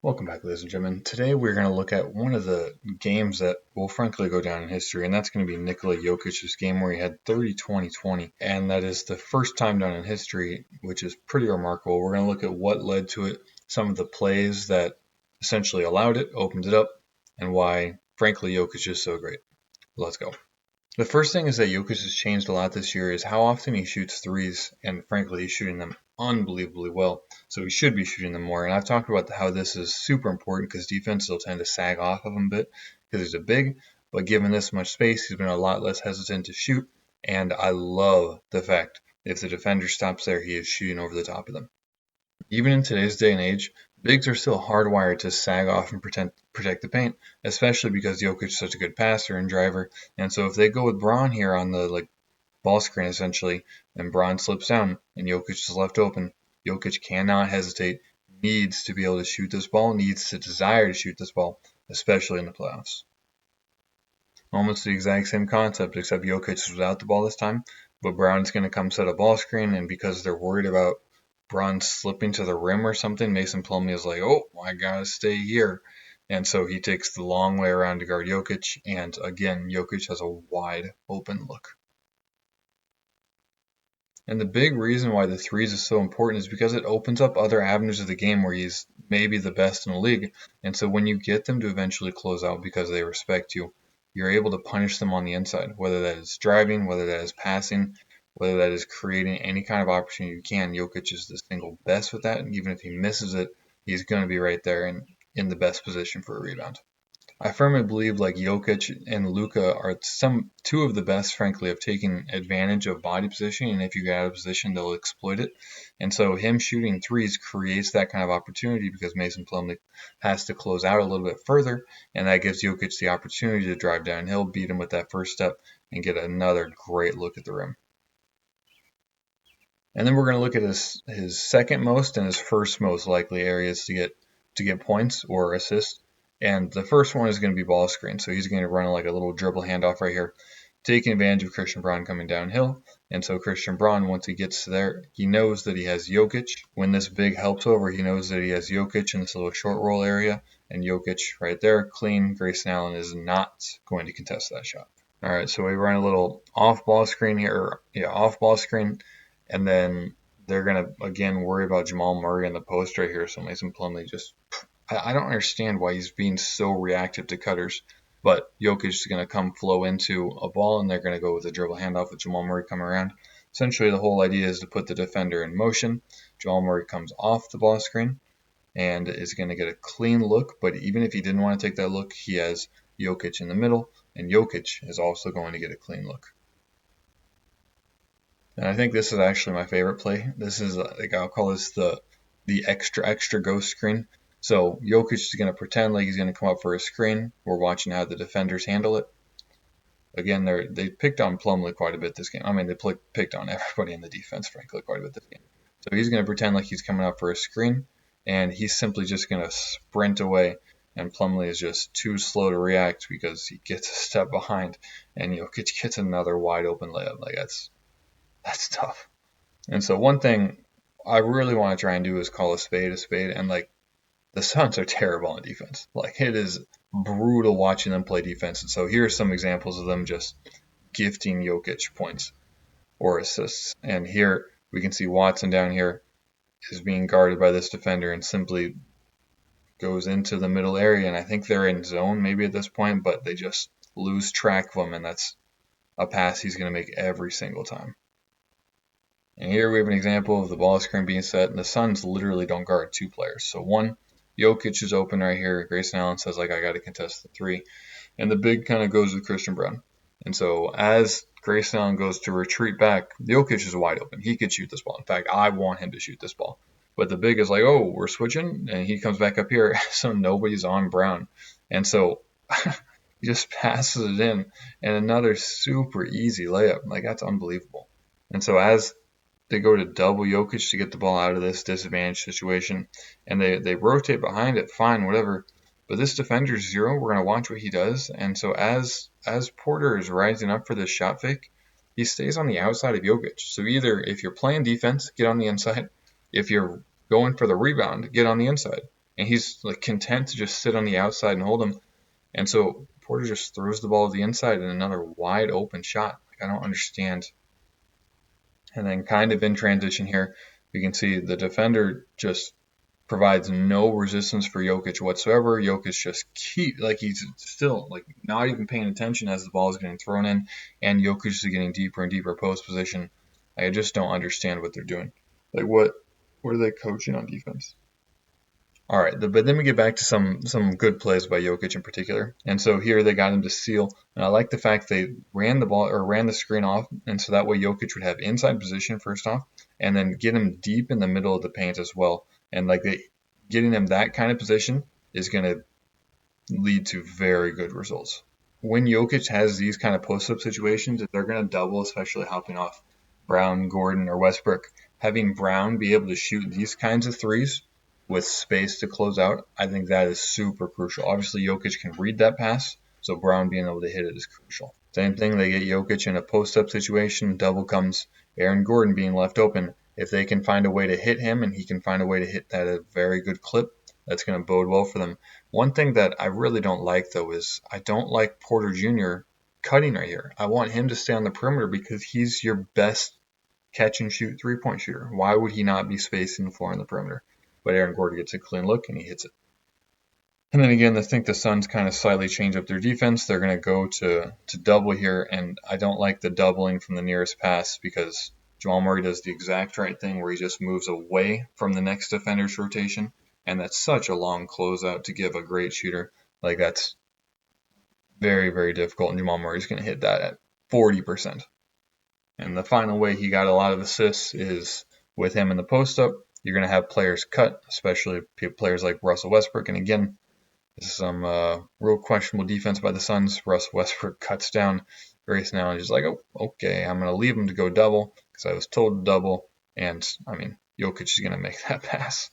Welcome back, ladies and gentlemen. Today we're going to look at one of the games that will frankly go down in history, and that's going to be Nikola Jokic's game where he had 30-20-20, and that is the first time done in history, which is pretty remarkable. We're going to look at what led to it, some of the plays that essentially allowed it, opened it up, and why, frankly, Jokic is so great. Let's go. The first thing is that Jokic has changed a lot this year is how often he shoots threes, and frankly, he's shooting them unbelievably well. So he should be shooting them more. And I've talked about how this is super important because defenses will tend to sag off of him a bit because he's a big, but given this much space, he's been a lot less hesitant to shoot. And I love the fact if the defender stops there, he is shooting over the top of them. Even in today's day and age, bigs are still hardwired to sag off and protect the paint, especially because Jokic is such a good passer and driver. And so if they go with Braun here on the ball screen essentially, and Braun slips down and Jokic is left open, Jokic cannot hesitate, needs to be able to shoot this ball, needs to desire to shoot this ball, especially in the playoffs. Almost the exact same concept, except Jokic was without the ball this time, but Braun's going to come set a ball screen, and because they're worried about Braun slipping to the rim or something, Mason Plumlee is like, oh, I gotta stay here. And so he takes the long way around to guard Jokic, and again, Jokic has a wide open look. And the big reason why the threes is so important is because it opens up other avenues of the game where he's maybe the best in the league. And so when you get them to eventually close out because they respect you, you're able to punish them on the inside, whether that is driving, whether that is passing, whether that is creating any kind of opportunity you can. Jokic is the single best with that, and even if he misses it, he's going to be right there and in the best position for a rebound. I firmly believe Jokic and Luka are two of the best, frankly, of taking advantage of body position, and if you get out of position, they'll exploit it. And so him shooting threes creates that kind of opportunity because Mason Plumlee has to close out a little bit further, and that gives Jokic the opportunity to drive downhill, beat him with that first step, and get another great look at the rim. And then we're going to look at his second most and his first most likely areas to get points or assists. And the first one is going to be ball screen. So he's going to run like a little dribble handoff right here, taking advantage of Christian Braun coming downhill. And so Christian Braun, once he gets there, he knows that he has Jokic. When this big helps over, he knows that he has Jokic in this little short roll area. And Jokic right there, clean. Grayson Allen is not going to contest that shot. All right, so we run a little off ball screen here. Off ball screen. And then they're going to, again, worry about Jamal Murray in the post right here. So Mason Plumlee just, I don't understand why he's being so reactive to cutters. But Jokic is going to come flow into a ball, and they're going to go with a dribble handoff with Jamal Murray coming around. Essentially, the whole idea is to put the defender in motion. Jamal Murray comes off the ball screen and is going to get a clean look. But even if he didn't want to take that look, he has Jokic in the middle, and Jokic is also going to get a clean look. And I think this is actually my favorite play. This is, I'll call this the extra ghost screen. So Jokic is going to pretend like he's going to come up for a screen. We're watching how the defenders handle it. Again, they picked on Plumlee quite a bit this game. I mean, they picked on everybody in the defense, frankly, quite a bit this game. So he's going to pretend like he's coming up for a screen, and he's simply just going to sprint away. And Plumlee is just too slow to react because he gets a step behind, and Jokic gets another wide open layup. That's tough. And so one thing I really want to try and do is call a spade, and the Suns are terrible on defense. It is brutal watching them play defense. And so here are some examples of them just gifting Jokic points or assists. And here we can see Watson down here is being guarded by this defender and simply goes into the middle area. And I think they're in zone maybe at this point, but they just lose track of him. And that's a pass he's going to make every single time. And here we have an example of the ball screen being set, and the Suns literally don't guard two players. So one, Jokic is open right here. Grayson Allen says, I got to contest the three. And the big kind of goes with Christian Braun. And so as Grayson Allen goes to retreat back, Jokic is wide open. He could shoot this ball. In fact, I want him to shoot this ball. But the big is like, oh, we're switching. And he comes back up here, so nobody's on Braun. And so he just passes it in. And another super easy layup. That's unbelievable. And so as they go to double Jokic to get the ball out of this disadvantage situation, and they rotate behind it, fine, whatever. But this defender's zero, we're going to watch what he does. And so as Porter is rising up for this shot fake, he stays on the outside of Jokic. So either if you're playing defense, get on the inside. If you're going for the rebound, get on the inside. and he's like content to just sit on the outside and hold him. And so Porter just throws the ball to the inside and another wide open shot. Like, I don't understand. And then kind of in transition here, you can see the defender just provides no resistance for Jokić whatsoever. Jokić just he's still like not even paying attention as the ball is getting thrown in, and Jokić is getting deeper and deeper post position. I just don't understand what they're doing. Like what are they coaching on defense? All right, but then we get back to some good plays by Jokić in particular. And so here they got him to steal, and I like the fact they ran the screen off, and so that way Jokić would have inside position first off, and then get him deep in the middle of the paint as well. And like getting him that kind of position is going to lead to very good results. When Jokić has these kind of post-up situations, if they're going to double, especially hopping off Brown, Gordon, or Westbrook, having Brown be able to shoot these kinds of threes with space to close out, I think that is super crucial. Obviously, Jokić can read that pass, so Brown being able to hit it is crucial. Same thing, they get Jokić in a post-up situation, double comes, Aaron Gordon being left open. If they can find a way to hit him and he can find a way to hit that at a very good clip, that's going to bode well for them. One thing that I really don't like, though, is I don't like Porter Jr. cutting right here. I want him to stay on the perimeter because he's your best catch-and-shoot three-point shooter. Why would he not be spacing the floor on the perimeter? But Aaron Gordon gets a clean look and he hits it. And then again, I think the Suns kind of slightly change up their defense. They're going to go to double here, and I don't like the doubling from the nearest pass because Jamal Murray does the exact right thing where he just moves away from the next defender's rotation, and that's such a long closeout to give a great shooter. Like, that's very, very difficult, and Jamal Murray's going to hit that at 40%. And the final way he got a lot of assists is with him in the post-up. You're going to have players cut, especially players like Russell Westbrook. And again, this is some real questionable defense by the Suns. Russell Westbrook cuts down. Grayson Allen is like, oh, okay, I'm going to leave him to go double because I was told to double. And, I mean, Jokić is going to make that pass.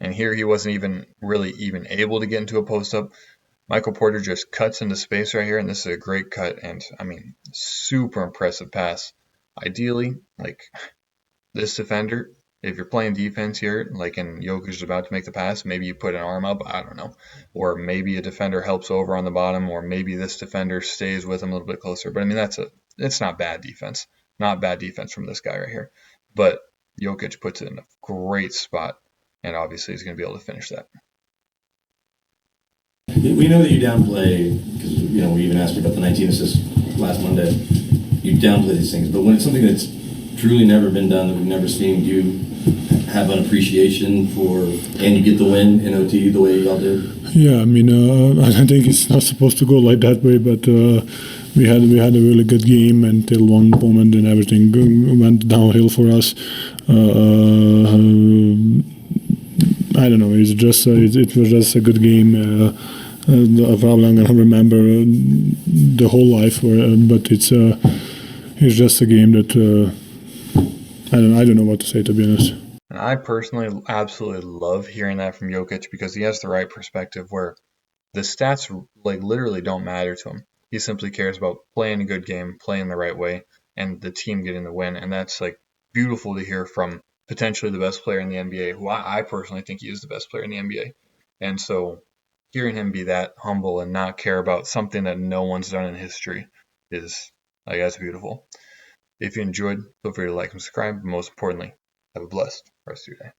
And here he wasn't even able to get into a post-up. Michael Porter just cuts into space right here, and this is a great cut. And, I mean, super impressive pass. Ideally, like, this defender, if you're playing defense here, like in Jokić is about to make the pass, maybe you put an arm up, I don't know. Or maybe a defender helps over on the bottom, or maybe this defender stays with him a little bit closer. But I mean, it's not bad defense. Not bad defense from this guy right here. But Jokić puts it in a great spot, and obviously he's going to be able to finish that. We know that you downplay, because we even asked you about the 19 assists last Monday. You downplay these things, but when it's something that's truly never been done, that we've never seen, do you have an appreciation for, and you get the win in OT the way y'all did? Yeah, I mean, I think it's not supposed to go like that way, but we had a really good game until one moment, and everything went downhill for us. I don't know. It's just it was just a good game. Probably I'm gonna remember the whole life, but it's just a game that I don't know what to say, to be honest. And I personally absolutely love hearing that from Jokić because he has the right perspective where the stats like literally don't matter to him. He simply cares about playing a good game, playing the right way, and the team getting the win. And that's like beautiful to hear from potentially the best player in the NBA, who I personally think he is the best player in the NBA. And so hearing him be that humble and not care about something that no one's done in history is, I guess, beautiful. If you enjoyed, feel free to like and subscribe. But most importantly, have a blessed rest of your day.